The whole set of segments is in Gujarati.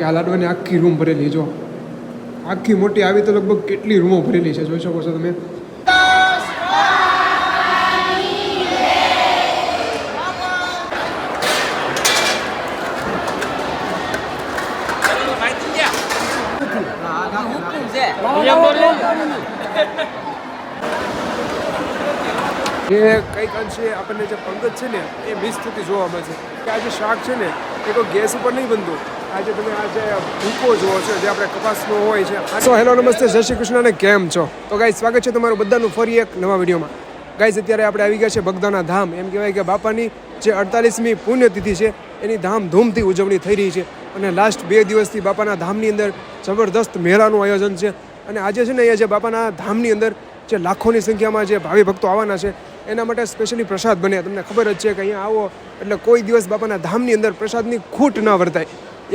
કે આ લાડવાની આખી રૂમ ભરેલી જો આખી મોટી આવી તો લગભગ કેટલી રૂમો ભરેલી છે જોઈ શકો છો તમે. એ કંઈક અંશે આપણને જે પંગત છે ને એ મિસ થતી જોવા મળે છે કે આ જે શાક છે ને એ કોઈ ગેસ ઉપર નહીં બનતું. આજે તમે આ જે ભૂકો જુઓ છો જે આપણે કપાસનો હોય છે. સો હેલો નમસ્તે, જય શ્રી કૃષ્ણ અને કેમ છો? તો ગાઈસ સ્વાગત છે તમારું બધાનું ફરી એક નવા વિડીયોમાં. ગાઈસ અત્યારે આપણે આવી ગયા છે બગદાના ધામ. એમ કહેવાય કે બાપાની જે 48મી પુણ્યતિથિ છે એની ધામધૂમથી ઉજવણી થઈ રહી છે અને લાસ્ટ 2 દિવસથી બાપાના ધામની અંદર જબરદસ્ત મેળાનું આયોજન છે. અને આજે છે ને અહીંયા જે બાપાના ધામની અંદર જે લાખોની સંખ્યામાં જે ભાવિ ભક્તો આવવાના છે એના માટે સ્પેશિયલી પ્રસાદ બને. તમને ખબર જ છે કે અહીંયા આવો એટલે કોઈ દિવસ બાપાના ધામની અંદર પ્રસાદની ખૂટ ના વર્તાય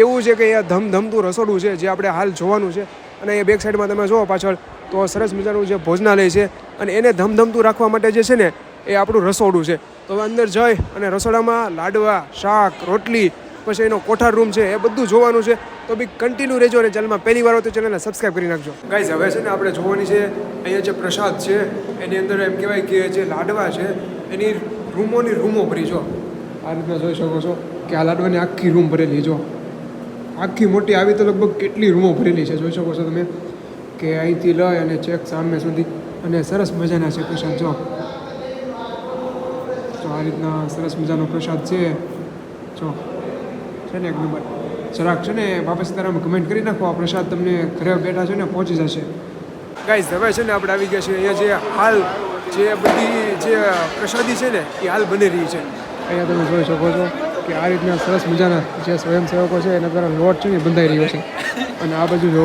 એવું છે કે અહીંયા ધમધમતું રસોડું છે જે આપણે હાલ જોવાનું છે. અને એ બેક સાઈડમાં તમે જુઓ પાછળ તો સરસ મજાનું જે ભોજનાલય છે અને એને ધમધમતું રાખવા માટે જે છે ને એ આપણું રસોડું છે. તો અંદર જઈ અને રસોડામાં લાડવા, શાક, રોટલી, પછી એનો કોઠાર રૂમ છે એ બધું જોવાનું છે. તો બી કન્ટિન્યુ રહેજો અને ચેનલમાં પહેલી વાર હોય તો ચેનલને સબસ્ક્રાઈબ કરી નાખજો. ગાઈઝ હવે છે ને આપણે જોવાની છે અહીંયા જે પ્રસાદ છે એની અંદર એમ કહેવાય કે જે લાડવા છે એની રૂમો ભરી જો આ રીતના જોઈ શકો છો કે આ લાડવાની આખી રૂમ ભરેલી જો આખી મોટી આવી તો લગભગ કેટલી રૂમો ભરેલી છે જોઈ શકો છો તમે કે અહીંથી લઈ અને ચેક સામે સુધી અને સરસ મજાના છે પ્રસાદ જો. તો આ રીતના સરસ મજાનો પ્રસાદ છે જો છે ને એક નંબર. જરાક છે ને બાપા સીતારામ કમેન્ટ કરી નાખો, આ પ્રસાદ તમને ઘરે બેઠા છે ને પહોંચી જશે. ગાઈઝ હવે છે ને આપણે આવી ગયા છીએ અહીંયા જે હાલ જે બધી જે પ્રસાદી છે ને એ હાલ બની રહી છે. અહીંયા તમે જોઈ શકો છો કે આ રીતના સરસ મજાના જે સ્વયંસેવકો છે એના દ્વારા લોટ છે ને બંધાઈ રહ્યો છે. અને આ બાજુ જો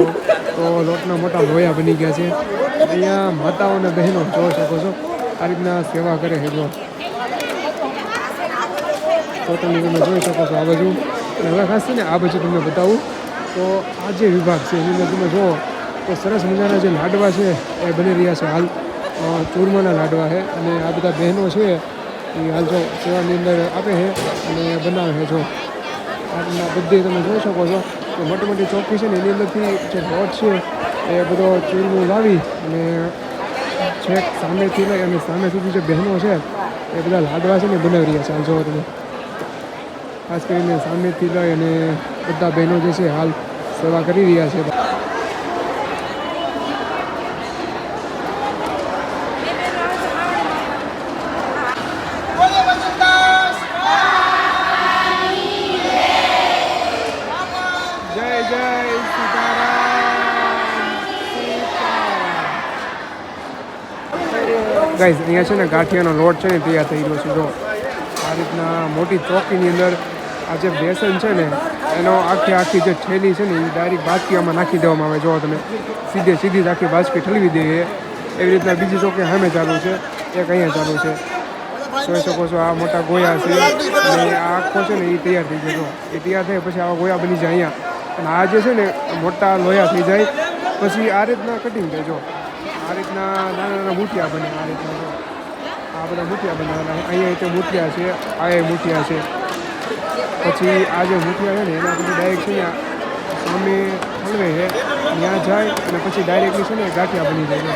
તો લોટના મોટા લોયા બની ગયા છે. અહીંયા માતાઓ અને બહેનો જોઈ શકો છો આ રીતના સેવા કરે છે જો. તો તમે જોઈ શકો છો આ બાજુ. અને હવે ખાસ છે ને આ બાજુ તમને બતાવું તો આ જે વિભાગ છે એની અંદર તમે જુઓ તો સરસ મજાના જે લાડવા છે એ બની રહ્યા છે હાલ. ચૂરમાના લાડવા છે અને આ બધા બહેનો છે એ હાલ જો સેવાની અંદર આપે છે અને બનાવે છે જો. આ બધી તમે જોઈ શકો છો કે મોટી મોટી ચોકી છે ને એની અંદરથી જે લોટ છે એ બધો ચૂરમું લાવી અને છેક સામેથી લઈ અને સામે સુધી જે બહેનો છે એ બધા લાડવા છે ને બનાવી રહ્યા છે હાલ જો તમે. ખાસ કરીને સામેથી લઈ અને બધા બહેનો જે છે હાલ સેવા કરી રહ્યા છે. ગાઈઝ અહીંયા છે ને ગાંઠિયાનો લોટ છે ને તૈયાર થઈ રહ્યો છે જો. આ રીતના મોટી ચોકીની અંદર આ જે બેસન છે ને એનો આખી જે થેલી છે ને એ ડાયરેક્ટ બાજકીમાં નાખી દેવામાં આવે જો તમે. સીધી જ આખી બાજકી ઠલવી દઈએ એવી રીતના બીજી ચોકી સામે ચાલુ છે, એક અહીંયા ચાલુ છે. જોઈ શકો છો આ મોટા ગોયા છે અને આ આખો છે ને એ તૈયાર થઈ ગયો. એ તૈયાર થાય પછી આવા ગોયા બની જાય અહીંયા. અને આ જે છે ને મોટા લોયા થઈ જાય પછી આ રીતના કટિંગ થાય જો. આ રીતના નાના મૂઠિયા બને. આ રીતના જો આ બધા મૂઠિયા બનાવવાના. અહીંયા તે મૂઠિયા છે, આ એ મૂઠિયા છે. પછી આ જે મૂઠિયા છે ને એના પછી ડાયરેક્ટ છે ને સામે હળવે છે ત્યાં જાય અને પછી ડાયરેક્ટલી છે ને ગાંઠિયા બની જાય.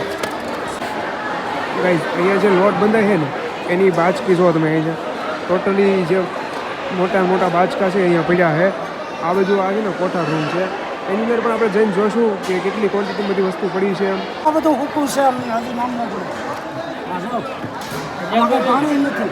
ગાઈઝ અહીંયા જે લોટ બંધાય છે ને એની બાજકી જો તમે અહીંયા ટોટલી જે મોટા બાજકા છે અહીંયા પડ્યા છે. આ બધું આ છે ને કોઠાર રૂમ છે એની અંદર પણ આપણે જઈને જોશું કે કેટલી ક્વોન્ટિટી બધી વસ્તુ પડી છે. આ બધું હુકુમ છે અમને હજી નામ ન પડે. પાણી નથી.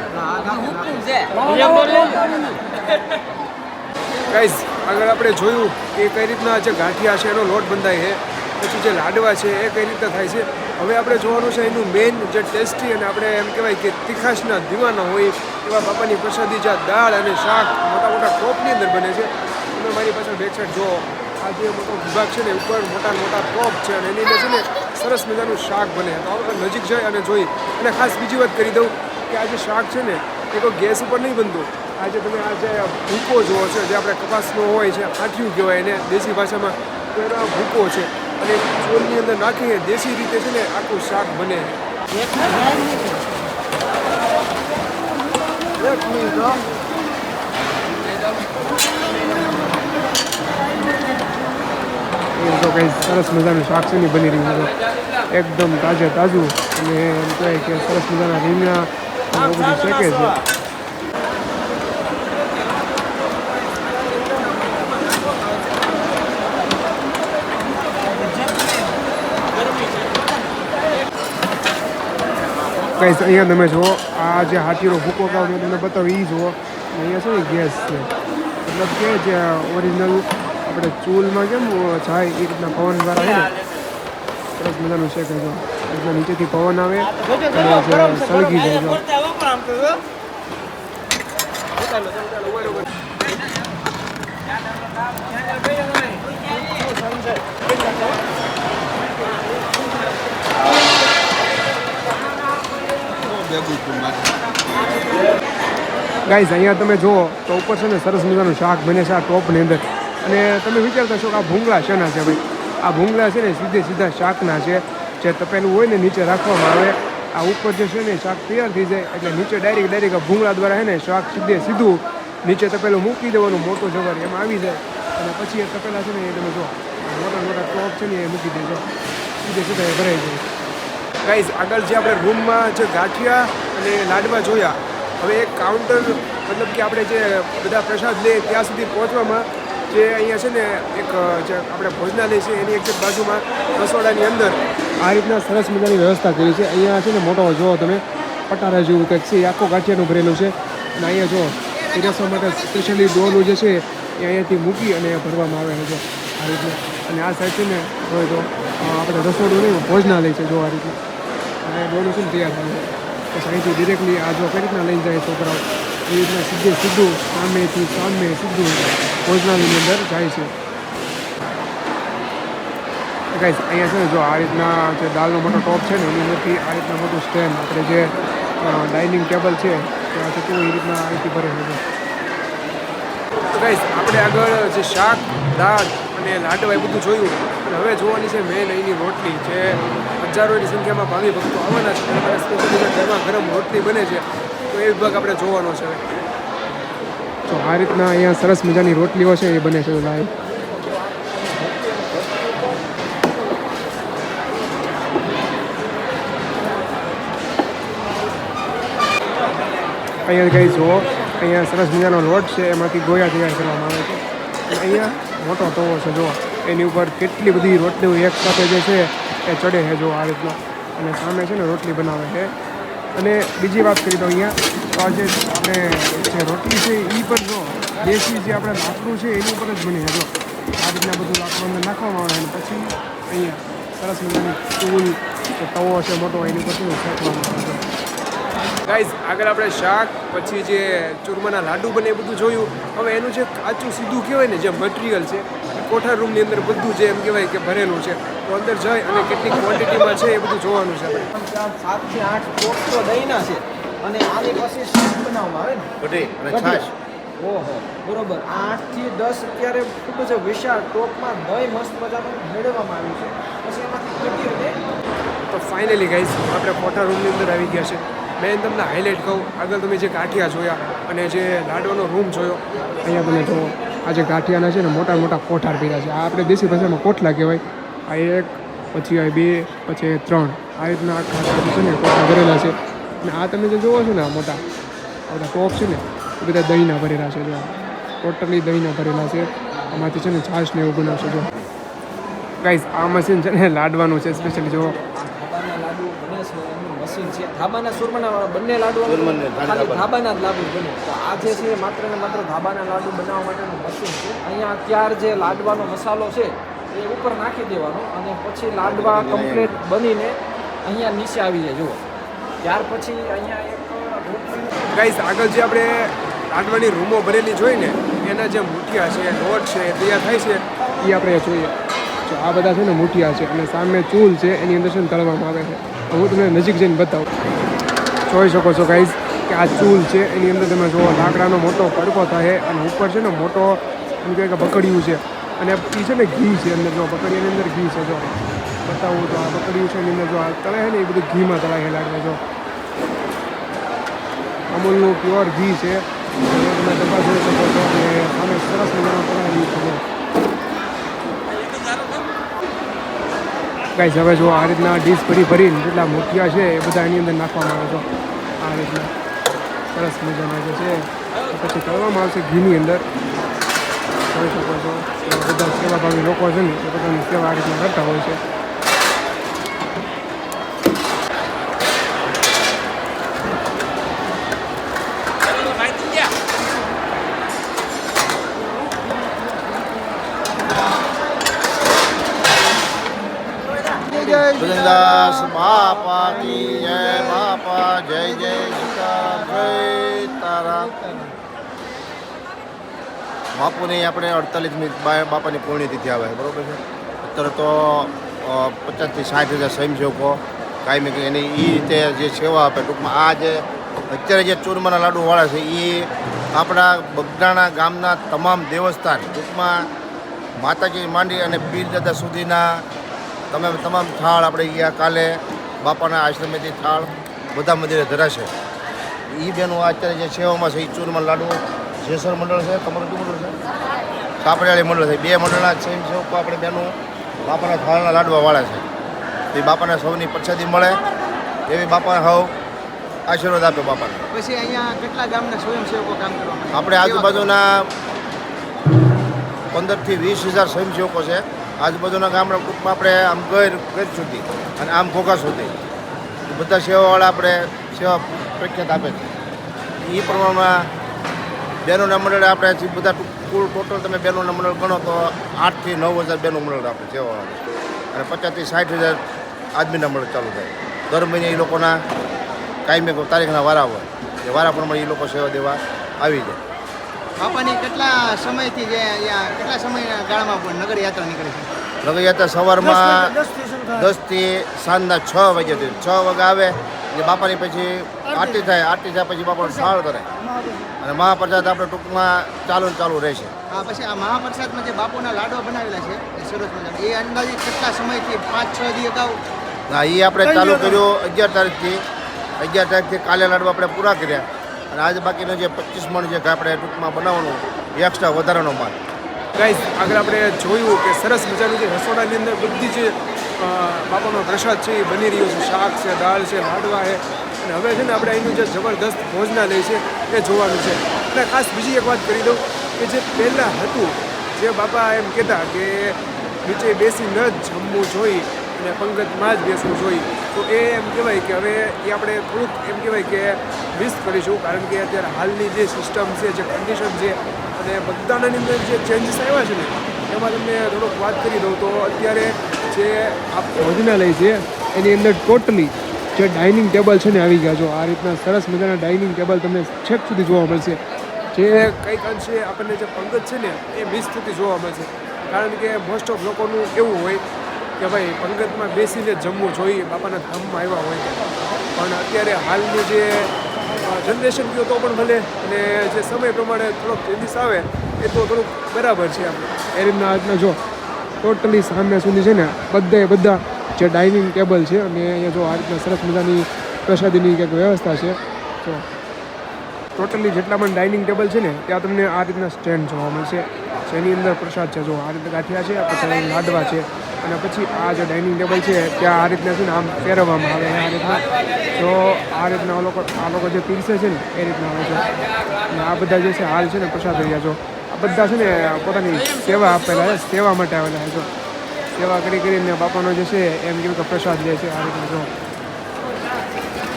ગાઈઝ આગળ આપણે જોયું કે કઈ રીતના જે ગાંઠિયા છે એનો લોટ બંધાય છે, પછી જે લાડવા છે એ કઈ રીતે થાય છે. હવે આપણે જોવાનું છે એનું મેઇન જે ટેસ્ટી અને આપણે એમ કહેવાય કે તીખાશના દીવાના હોય એવા બાપાની પ્રસાદી જ્યાં દાળ અને શાક મોટા ટોપની અંદર બને છે. તમે મારી પાછળ બેક સાઈડ જુઓ આ જે મોટો વિભાગ છે ને ઉપર મોટા ટોપ છે અને એની અંદર છે ને સરસ મજાનું શાક બને. તો આપણે નજીક જઈ અને જોઈ. અને ખાસ બીજી વાત કરી દઉં કે આ જે શાક છે ને એ કોઈ ગેસ ઉપર નહીં બનતું. આજે તમે આ જે ભૂકો જુઓ છો જે આપણે કપાસનો હોય છે, આઠિયું કહેવાય એને દેશી ભાષામાં, તો એનો આ ભૂકો છે અને ચોલની અંદર નાખીને દેશી રીતે છે ને આખું શાક બને. એક મિનિટ કંઈ સરસ મજાનું શાક છે ને બની રહ્યું છે એકદમ તાજું અને એમ કહેવાય કે સરસ મજાના રીંગણા અને એવું બધું શેકે છે. ગાઈસ અહીંયા તમે જુઓ આ જે હાથીનો ભૂકો ખાવ મેં તમને બતાવ્યું એ જુઓ અહીંયા છે ને ગેસ છે મતલબ કે જે ઓરિજિનલ આપણે ચૂલમાં કેમ જાય એ રીતના પવન દ્વારા છે ને સરસ મજાનું છે કે જો રીતના નીચેથી પવન આવે અને જે સળગી જાય જો. ગાઈસ અહીંયા તમે જુઓ તો ઉપર છે ને સરસ મજાનું શાક બને છે આ ટોપની અંદર અને તમે વિચારતા છો કે આ ભૂંગળા શેના છે ભાઈ? આ ભૂંગળા છે ને સીધા શાકના છે જે તપેલું હોય ને નીચે રાખવામાં આવે આ ઉપર જે છે ને શાક તૈયાર થઈ જાય એટલે નીચે ડાયરેક્ટ આ ભૂંગળા દ્વારા છે ને શાક સીધું નીચે તપેલું મૂકી દેવાનું મોટો જવાર એમાં આવી જાય અને પછી એ તપેલા છે ને એ તમે જો મોટા ટોપ છે ને એ મૂકી દેજો સીધા એ ભરાઈ જાય. ગાઈઝ આગળ જે આપણે રૂમમાં જે ગાંઠિયા અને લાડવા જોયા હવે એક કાઉન્ટર મતલબ કે આપણે જે બધા પ્રસાદ લઈએ ત્યાં સુધી પહોંચવામાં જે અહીંયા છે ને એક જે આપણે ભોજનાલય છે એની એક બાજુમાં રસોડાની અંદર આ રીતના સરસ મજાની વ્યવસ્થા કરી છે. અહીંયા છે ને મોટો જુઓ તમે પટારા જેવું કંઈક છે એ આખો ગાંઠિયાનું ભરેલું છે અને અહીંયા જો પીરસવા માટે સ્પેશિયલી ડોલું જે છે એ અહીંયાથી મૂકી અને ભરવામાં આવે છે જો આ રીતના. અને આ સાઈડ છે ને હોય તો આપણે રસોડું નહીં ભોજનાલય છે જો આ રીતના અને ડોલું છે ને તૈયાર થાય પછી અહીંથી ડિરેક્ટલી આ જો કઈ રીતના લઈને જાય છોકરાઓ એ રીતના સીધું સામેથી સીધું ભોજનાલયની અંદર જાય છે. ગાઈસ અહીંયા છે ને જો આ રીતના જે દાલનો મોટો ટોપ છે ને એની અંદરથી આ રીતના મોટું સ્ટેન્ડ આપણે જે ડાઇનિંગ ટેબલ છે ત્યાં છે કેવું એ રીતના અહીંથી ભરે છે. તો ગાઈસ આપણે આગળ જે શાક દાળ અને લાડવા એ બધું જોયું અને હવે જોવાની છે મેન અહીંની રોટલી જે હજારોની સંખ્યામાં ભાવિ ભક્તો આવવાના છે અને સ્પેશિયલી ગરમા ગરમ રોટલી બને છે તો એ વિભાગ આપણે જોવાનો છે. તો આ રીતના અહીંયા સરસ મજાની રોટલીઓ છે એ બને છે લાઈવ. અહીંયા કંઈ જુઓ અહીંયા સરસ મજાનો લોટ છે એમાંથી ગોયા તૈયાર કરવામાં આવે છે અને અહીંયા મોટો તવો છે જો એની ઉપર કેટલી બધી રોટલીઓ એક સાથે જે છે એ ચડે છે જો આ રીતના અને સામે છે ને રોટલી બનાવે છે. અને બીજી વાત કરી તો અહીંયા તો આજે આપણે જે રોટલી છે એ પણ જો દેશી જે આપણે લાકડું છે એની ઉપર જ બની છે જો આ રીતના બધું લાકડું અંદર નાખવામાં આવે અને પછી અહીંયા સરસ મજાની ચૂલ કે તવો છે મોટો એની ઉપર શું ફેંકવામાં આવે છે. ગાઈઝ આગળ આપણે શાક પછી જે ચૂરમાના લાડુ બને એ બધું જોયું. હવે એનું જે કાચું સીધું કહેવાય ને જે મટીરિયલ છે કોઠાર રૂમની અંદર બધું જે એમ કહેવાય કે ભરેલું છે તો અંદર જઈ અને કેટલી ક્વોન્ટિટીમાં છે એ બધું જોવાનું છે આપણે. 7 થી 8 ટોપ તો દહીંના છે અને આની પછી શાક બનાવવામાં આવે ને કઢી અને છાશ. ઓહો બરોબર 8 થી 10 અત્યારે ખૂબ જ વિશાળ ટોપમાં દહીં મસ્ત મજાનું મેળવવામાં આવ્યું છે પછી એમાંથી કઢી અને તો ફાઇનલી ગાઈઝ આપણે કોઠાર રૂમની અંદર આવી ગયા છે. મેં તમને હાઇલાઇટ કહું આગળ તમે જે ગાંઠિયા જોયા અને જે લાડવાનો રૂમ જોયો અહીંયા તમે જુઓ આ જે ગાંઠિયાના છે ને મોટા કોઠાર પીરા છે આ આપણે દેશી ભાષામાં કોઠલા કહેવાય. આ એક પછી આ બે પછી 3 આ રીતના આખા છે ને કોઠા ભરેલા છે અને આ તમે જે જોવો છો ને આ મોટા બધા ટોપ છે ને એ બધા દહીંના ભરેલા છે જો ટોટલી દહીંના ભરેલા છે. આમાંથી છે ને છાશ ને એવું બનાવશે જો ગાઈઝ આ મશીન છે ને લાડવાનું છે સ્પેશિયલી જો ધાબાના લાડુ બને છે એનું મશીન છે ધાબાના સુરમાના બંને લાડુ સુરમાના, ખાલી ધાબાના જ લાડુ બને તો આ જે છે માત્ર ને માત્ર ધાબાના લાડુ બનાવવા માટેનું મશીન છે. અહીંયા અત્યાર જે લાડવાનો મસાલો છે એ ઉપર નાખી દેવાનો અને પછી લાડવા કમ્પ્લીટ બનીને અહીંયા નીચે આવી જાય જુઓ ત્યાર પછી અહીંયા એક ગાઈઝ આગળ જે આપણે લાડવાની રૂમો ભરેલી જોઈ ને એના જે મૂઠિયા છે લોટ છે એ તૈયાર થાય છે એ આપણે જોઈએ. તો આ બધા છે ને મૂઠિયા છે અને સામે ચૂલ છે એની અંદર છે ને તળવામાં આવે છે. હું તમને નજીક જઈને બતાવું. જોઈ શકો છો ગાઈઝ કે આ ચૂલ છે એની અંદર તમે જુઓ લાકડાનો મોટો તડકો થાય અને ઉપર છે ને મોટો એમ કહેવાય કે બકડિયું છે અને એ છે ને ઘી છે અંદર જો બકડીયાની અંદર ઘી છે જો બતાવું તો આ બકડિયું છે એની અંદર જો આ તળે છે ને એ બધું ઘીમાં તળાય લાગે જો અમૂલનું પ્યોર ઘી છે તમે ડબ્બા જોઈ શકો છો અને સામે સરસ મજાનો તળાયેલું છે કાંઈ હવે જો આ રીતના ડીશ ભરીને જેટલા મુઠિયા છે એ બધા એની અંદર નાખવામાં આવે છે આ રીતના સરસ મજાના જે છે પછી કરવામાં આવશે ઘીની અંદર જોઈ શકો છો બધા સેવાભાવી લોકો છે ને એ બધાની સેવા આ રીતના કરતા હોય છે. ભજનદાસ બાપા કી જય બાપા જય જય સીતારામ જય તારા બાપુની આપણે 48મી બાપાની પુણ્યતિથિ આવે બરોબર છે. અત્યારે તો 50,000 થી 60,000 સ્વયંસેવકો કાયમી કે એની એ રીતે જે સેવા આપે ટૂંકમાં આ જે અત્યારે જે ચૂરમાના લાડુવાળા છે એ આપણા બગદાણા ગામના તમામ દેવસ્થાન ટૂંકમાં માતાજી માંડી અને પીર દાદા સુધીના તમામ થાળ આપણે ગયા કાલે બાપાના આશ્રમેથી થાળ બધા મંદિરે ધરાશે. એ બેનો અત્યારે જે સેવામાં છે એ ચૂરમા લાડુ જેસર મંડળ છે તમારું શું મંડળ છે કાપડિયાળી મંડળ છે. બે મંડળના સ્વયંસેવકો આપણે બેનું બાપાના થાળના લાડવાવાળા છે. એ બાપાને સૌની પ્રસાદી મળે એવી બાપાને હવ આશીર્વાદ આપે બાપાને. પછી અહીંયા કેટલા ગામના સ્વયંસેવકો કામ કરવા આપણે આજુબાજુના 15,000 થી 20,000 સ્વયંસેવકો છે. આજુબાજુના ગામના ગ્રુપમાં આપણે આમ ગર સુધી અને આમ ઘોઘા સુધી એ બધા સેવાવાળા આપણે સેવા પ્રખ્યાત આપે છે. એ પ્રમાણમાં બહેનોના મંડળે આપણે બધા કુલ ટોટલ તમે બહેનોના મંડળ ગણો તો 8,000 થી 9,000 બહેનનું મંડળ આપે સેવાવાળા અને 50,000 થી 60,000 આદમીના મંડળ ચાલુ થાય. દર મહિને એ લોકોના કાયમી તારીખના વારા હોય એ વારા પ્રમાણે એ લોકો સેવા દેવા આવી જાય. બાપાની કેટલા સમયથી જે અહીંયા કેટલા સમયના ગાળામાં નગર યાત્રા નીકળે છે? નગરયાત્રા સવારમાં 10 થી શરૂ થાય. 10 થી સાંજના 6 વાગ્યા સુધી 6 વાગે આવે એટલે બાપાની પછી આરતી થાય. આરતી થાય પછી બાપાનો થાળ કરે અને મહાપ્રસાદ આપણે ટૂંકમાં ચાલુ રહેશે. હા, પછી આ મહાપ્રસાદમાં જે બાપુના લાડવા બનાવેલા છે એ સરસ મજાના એ અંદાજિત કેટલા સમયથી 5-6 દી અગાઉ ના એ આપણે ચાલુ કર્યું 11 તારીખથી. 11 તારીખથી કાલે લાડવા આપણે પૂરા કર્યા અને આજે બાકીનો જે 25 મણ જે આપણે ટૂંકમાં બનાવવાનું એક્સ્ટ્રા વધારાનો માલ. ગાઈસ આગળ આપણે જોયું કે સરસ મજાનું જે રસોડાની અંદર બધી જે બાપાનો પ્રસાદ છે એ બની રહ્યો છે. શાક છે, દાળ છે, લાડવા છે અને હવે છે ને આપણે અહીંનું જે જબરદસ્ત ભોજનાલય છે એ જોવાનું છે. અને ખાસ બીજી એક વાત કરી દઉં કે જે પહેલાં હતું જે બાપા એમ કહેતા કે નીચે બેસીને જ જમવું જોઈએ અને પંગતમાં જ બેસવું જોઈએ તો એ એમ કહેવાય કે હવે એ આપણે થોડુંક એમ કહેવાય કે મિસ કરીશું કારણ કે અત્યારે હાલની જે સિસ્ટમ છે જે કન્ડિશન છે અને બધાની અંદર જે ચેન્જીસ આવ્યા છે ને એમાં તમને થોડુંક વાત કરી દઉં તો અત્યારે જે આ ભોજનાલય છે એની અંદર ટોટલી જે ડાઇનિંગ ટેબલ છે ને આવી ગયા જો આ રીતના સરસ મજાના ડાઇનિંગ ટેબલ તમને છેક સુધી જોવા મળશે. જે કંઈક અંશે આપણને જે પંગત છે ને એ મિસ થતી જોવા મળશે કારણ કે મોસ્ટ ઓફ લોકોનું એવું હોય કે ભાઈ પંગતમાં બેસીને જમવું જોઈએ બાપાના ધામમાં આવ્યા હોય પણ અત્યારે હાલની જે જનરેશન કહો તો પણ ભલે અને જે સમય પ્રમાણે થોડોક ચેન્જીસ આવે એ તો થોડુંક બરાબર છે આપણે એ રીતના આજના જો ટોટલી સામે સુધી છે ને બધા જે ડાઇનિંગ ટેબલ છે અને અહીંયા જો આ રીતના સરસ મજાની પ્રસાદીની કંઈક વ્યવસ્થા છે તો ટોટલી જેટલા પણ ડાઇનિંગ ટેબલ છે ને ત્યાં તમને આ રીતના સ્ટેન્ડ જોવા મળશે જેની અંદર પ્રસાદ છે જો આ રીતે ગાંઠિયા છે પછી લાડવા છે અને પછી આ જે ડાઇનિંગ ટેબલ છે ત્યાં આ રીતના છે ને આમ ફેરવવામાં આવે આ રીતના જો આ રીતના આ લોકો જે પીરસે છે ને એ રીતના આવે છે અને આ બધા જે છે હાલ છે ને પ્રસાદ રહ્યા જો આ બધા છે ને પોતાની સેવા આપેલા છે સેવા માટે આવેલા છે જો સેવા કરીને બાપાનો જે છે એમ કેવું કે પ્રસાદ લે છે આ રીતના જો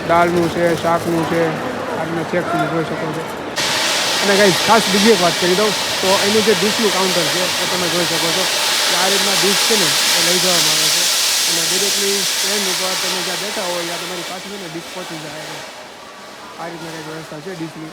દાળનું છે શાકનું છે આ રીતના ચેક તમે જોઈ શકો છો. અને કાંઈ ખાસ બીજી એક વાત કરી દઉં તો એનું જે ડીશનું કાઉન્ટર છે એ તમે જોઈ શકો છો કે આ રીતના ડીશ છે ને એ લઈ જવામાં આવે છે અને ડિરેક્ટલી સ્ટેન્ડ ઉપર તમે જ્યાં બેઠા હોય ત્યાં તમારી પાસે છે ને ડીશ પહોંચી જાય આ રીતના કંઈક વ્યવસ્થા છે ડીશની.